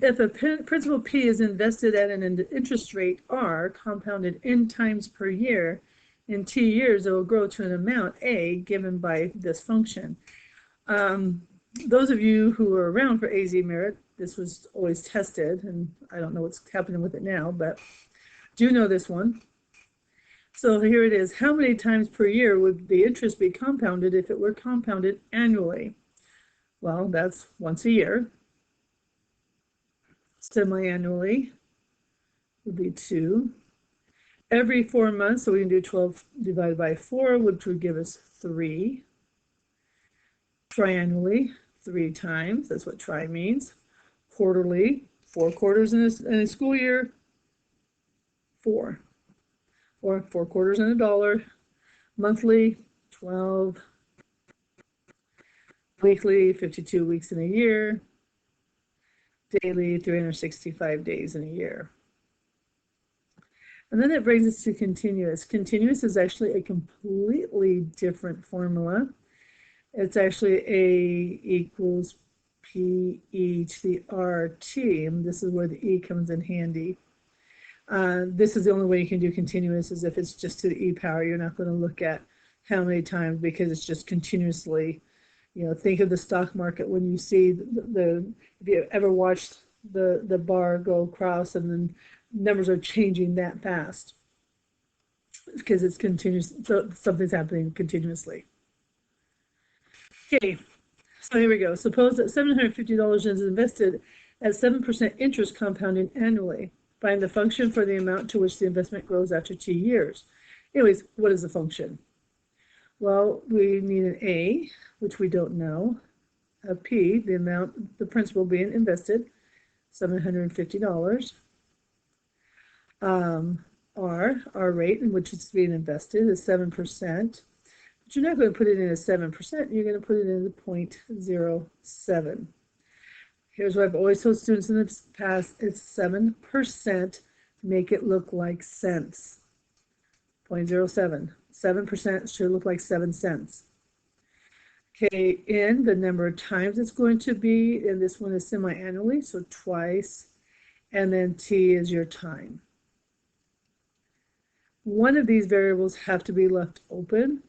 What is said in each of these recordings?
If a principal P is invested at an interest rate R compounded n times per year, in t years it will grow to an amount A given by this function. Those of you who were around for AZ Merit, this was always tested, and I don't know what's happening with it now, but do know this one. So here it is. How many times per year would the interest be compounded if it were compounded annually? Well, that's once a year. Semi-annually would be 2. Every 4 months, so we can do 12 divided by 4, which would give us 3. Triannually, 3 times. That's what tri means. Quarterly, 4 quarters in a school year, 4. Or 4 quarters in a dollar. Monthly, 12. Weekly, 52 weeks in a year. Daily, 365 days in a year. And then it brings us to continuous. Continuous is actually a completely different formula. It's actually A equals PE to the RT. And this is where the E comes in handy. This is the only way you can do continuous, is if it's just to the E power. You're not going to look at how many times, because it's just continuously. You know, think of the stock market when you see if you ever watched the bar go across and then numbers are changing that fast, because it's continuous. So something's happening continuously. Okay, so here we go. Suppose that $750 is invested at 7% interest compounding annually. Find the function for the amount to which the investment grows after t years. Anyways, what is the function? Well, we need an A, which we don't know, a P, the amount, the principal being invested, $750. R, our rate in which it's being invested is 7%. But you're not going to put it in as 7%, you're going to put it in at 0.07. Here's what I've always told students in the past, it's 7%, make it look like cents. 0.07. 7% should look like 7 cents. Okay, in the number of times it's going to be, and this one is semi-annually, so twice, and then t is your time. One of these variables have to be left open.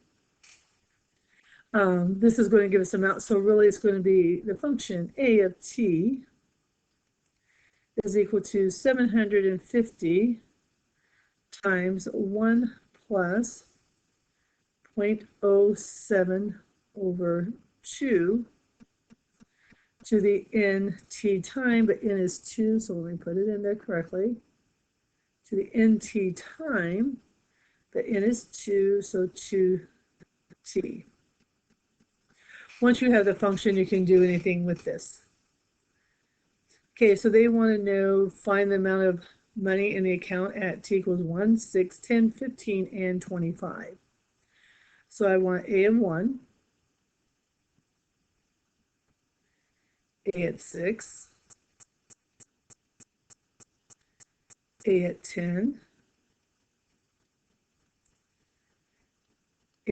This is going to give us amount, so really it's going to be the function A of t is equal to 750 times 1 plus 0.07 over 2 to the nt time, but n is 2, so let me put it in there correctly. To the nt time, the n is 2, so 2t. Once you have the function, you can do anything with this. Okay, so they want to know, find the amount of money in the account at t equals 1, 6, 10, 15, and 25. So I want A at 1, A at 6, A at 10,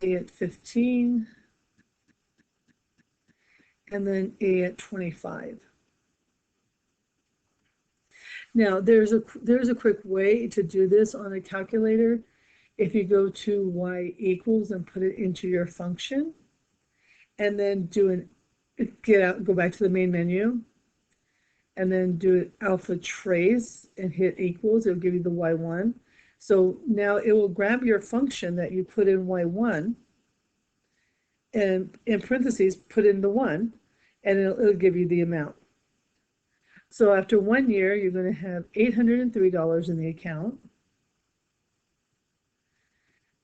A at 15, and then A at 25. Now there's a quick way to do this on a calculator. If you go to y equals and put it into your function, and then go back to the main menu, and then do it alpha trace and hit equals, it'll give you the y1. So now it will grab your function that you put in y1, and in parentheses put in the 1, and it'll give you the amount. So after 1 year, you're going to have $803 in the account.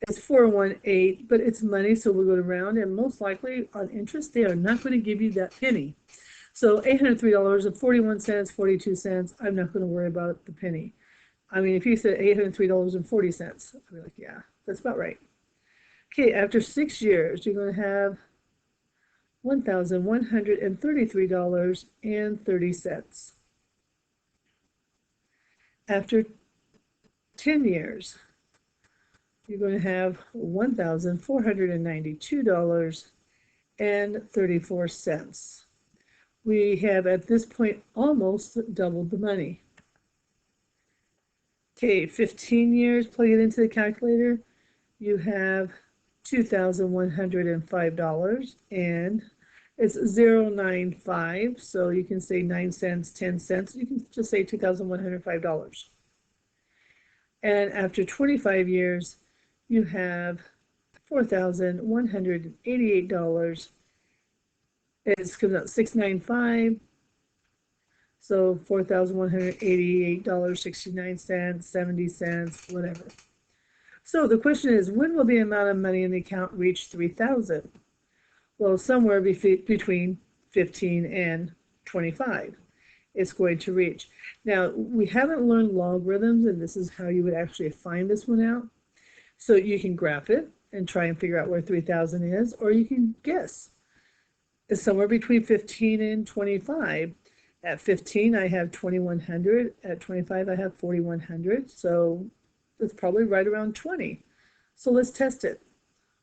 It's 418, but it's money, so we'll go around, and most likely on interest, they are not going to give you that penny. So $803 and 41 cents, 42 cents, I'm not going to worry about the penny. I mean, if you said $803.40, I'd be like, yeah, that's about right. Okay, after 6 years, you're going to have $1,133.30. After 10 years, you're going to have $1,492.34. we have at this point almost doubled the money. Okay, 15 years, plug it into the calculator. You have $2,105, and it's 0.95, so you can say 9 cents, 10 cents. You can just say $2,105. And after 25 years, you have $4,188. It's coming out 695. So $4,188.69, 70 cents, whatever. So the question is, when will the amount of money in the account reach 3,000? Well, somewhere between 15 and 25 it's going to reach. Now, we haven't learned logarithms, and this is how you would actually find this one out. So you can graph it and try and figure out where 3,000 is, or you can guess. It's somewhere between 15 and 25. At 15, I have 2,100. At 25, I have 4,100. So it's probably right around 20. So let's test it.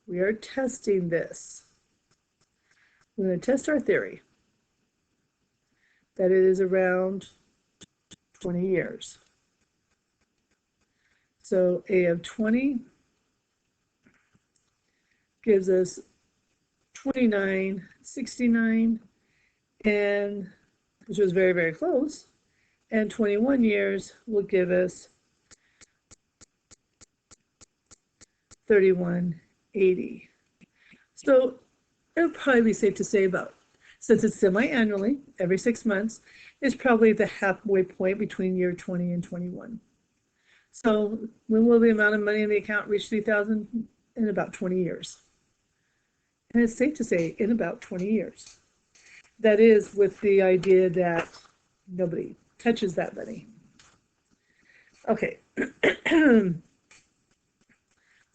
We are testing this. We're going to test our theory that it is around 20 years. So A of 20 gives us 2969, and which was very, very close. And 21 years will give us 3180. So it would probably be safe to say about, since it's semi-annually, every 6 months, is probably the halfway point between year 20 and 21. So when will the amount of money in the account reach 3,000? In about 20 years. And it's safe to say in about 20 years. That is with the idea that nobody touches that money. Okay, let's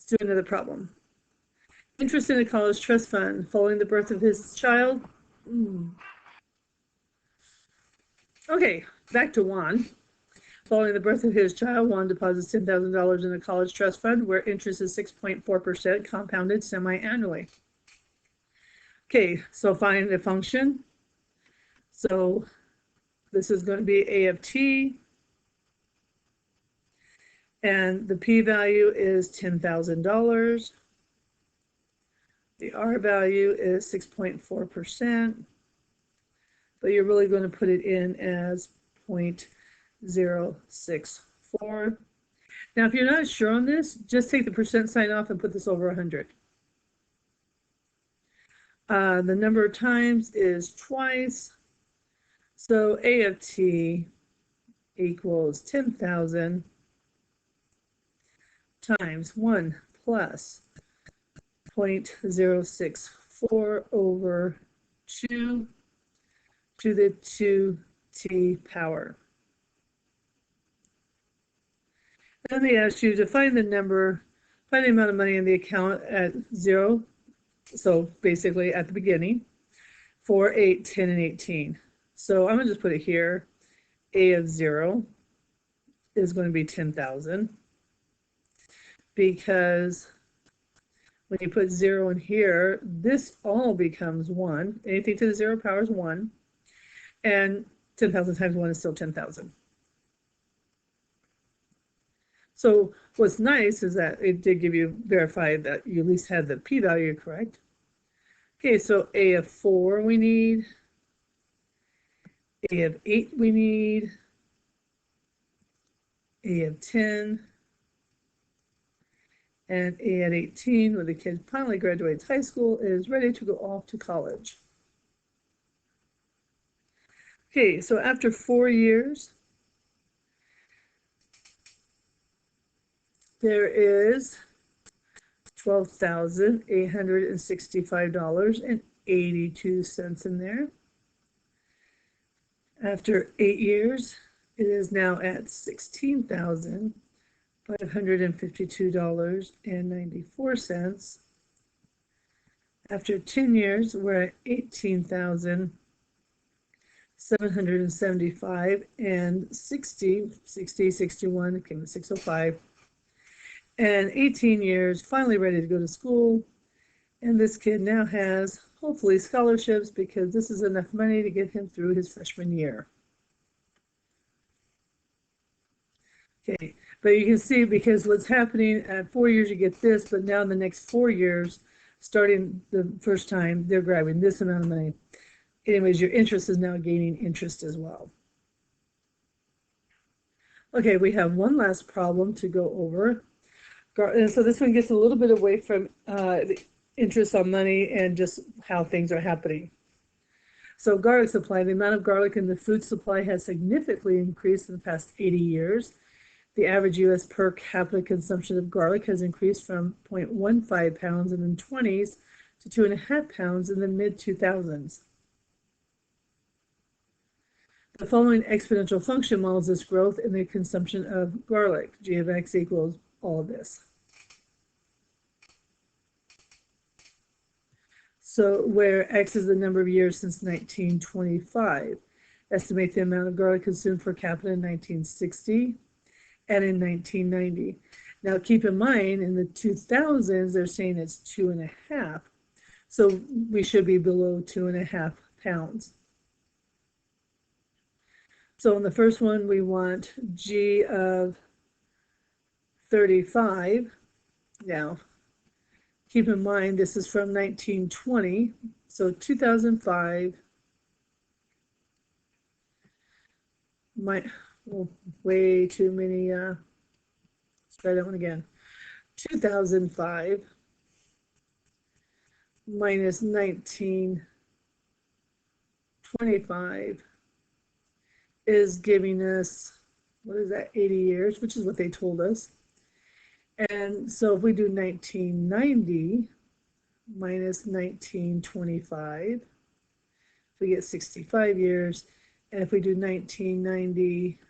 do another problem. Interest in a college trust fund following the birth of his child. Okay, back to Juan. Following the birth of his child, Juan deposits $10,000 in a college trust fund where interest is 6.4% compounded semi-annually. Okay, so find the function. So this is going to be A of t, and the p-value is $10,000. The r value is 6.4%, but you're really going to put it in as 0.064. Now, if you're not sure on this, just take the percent sign off and put this over 100. The number of times is twice. So A of t equals 10,000 times 1 plus 0.064 over 2 to the 2t power. Then they asked you to find the amount of money in the account at 0, so basically at the beginning, for 8, 10, and 18. So I'm going to just put it here. A of 0 is going to be 10,000, because when you put 0 in here, this all becomes 1. Anything to the 0 power is 1. And 10,000 times 1 is still 10,000. So what's nice is that it did give you verify that you at least had the p-value correct. Okay, so A of 4 we need. A of 8 we need. A of 10. And A at 18, when the kid finally graduates high school, is ready to go off to college. Okay, so after 4 years, there is $12,865.82 in there. After 8 years, it is now at $16,552.94. After 10 years, we're at $18,775 and 61, came to 605. And 18 years, finally ready to go to school. And this kid now has, hopefully scholarships, because this is enough money to get him through his freshman year. Okay, but you can see, because what's happening at 4 years you get this, but now in the next 4 years, starting the first time, they're grabbing this amount of money. Anyways, your interest is now gaining interest as well. Okay, we have one last problem to go over. And so this one gets a little bit away from the interest on money and just how things are happening. So garlic supply, the amount of garlic in the food supply has significantly increased in the past 80 years. The average U.S. per capita consumption of garlic has increased from 0.15 pounds in the 20s to 2.5 pounds in the mid-2000s. The following exponential function models this growth in the consumption of garlic. G of x equals all of this. So where x is the number of years since 1925, estimate the amount of garlic consumed per capita in 1960 and in 1990. Now keep in mind, in the 2000s, they're saying it's 2.5. So we should be below 2.5 pounds. So in the first one, we want G of 35. Now, keep in mind, this is from 1920, so 2005, way too many, let's try that one again. 2005 minus 1925 is giving us, what is that, 80 years, which is what they told us. And so if we do 1990 minus 1925, we get 65 years. And if we do 1990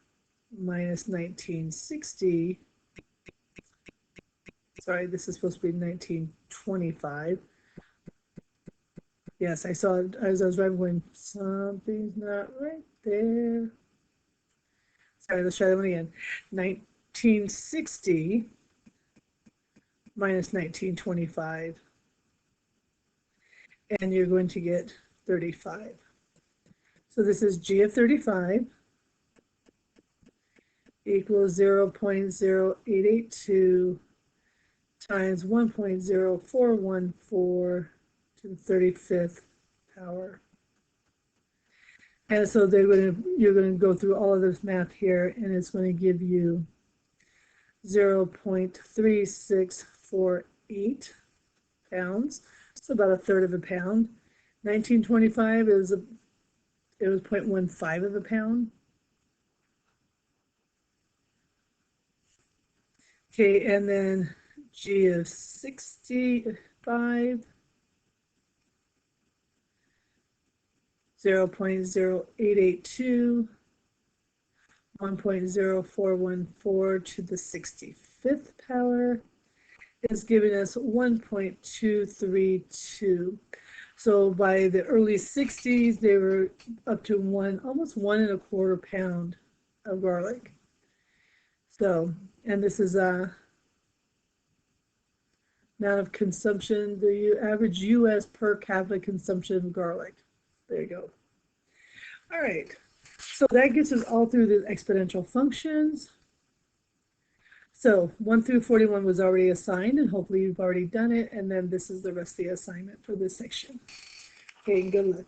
minus 1960, sorry, this is supposed to be 1925. Yes, I saw it as I was driving, going, something's not right there. Sorry, let's try that one again. 1960 minus 1925, and you're going to get 35. So this is G of 35 equals 0.0882 times 1.0414 to the 35th power. And so you're going to go through all of this math here, and it's going to give you 0.3648 pounds. So about a third of a pound. 1925 it was 0.15 of a pound. Okay, and then G of 65, 0.0882, 1.0414 to the 65th power is giving us 1.232. So by the early 60s, they were up to almost 1.25 pound of garlic. So, and this is amount of consumption, the average U.S. per capita consumption of garlic. There you go. All right, so that gets us all through the exponential functions. So 1 through 41 was already assigned, and hopefully you've already done it, and then this is the rest of the assignment for this section. Okay, good luck.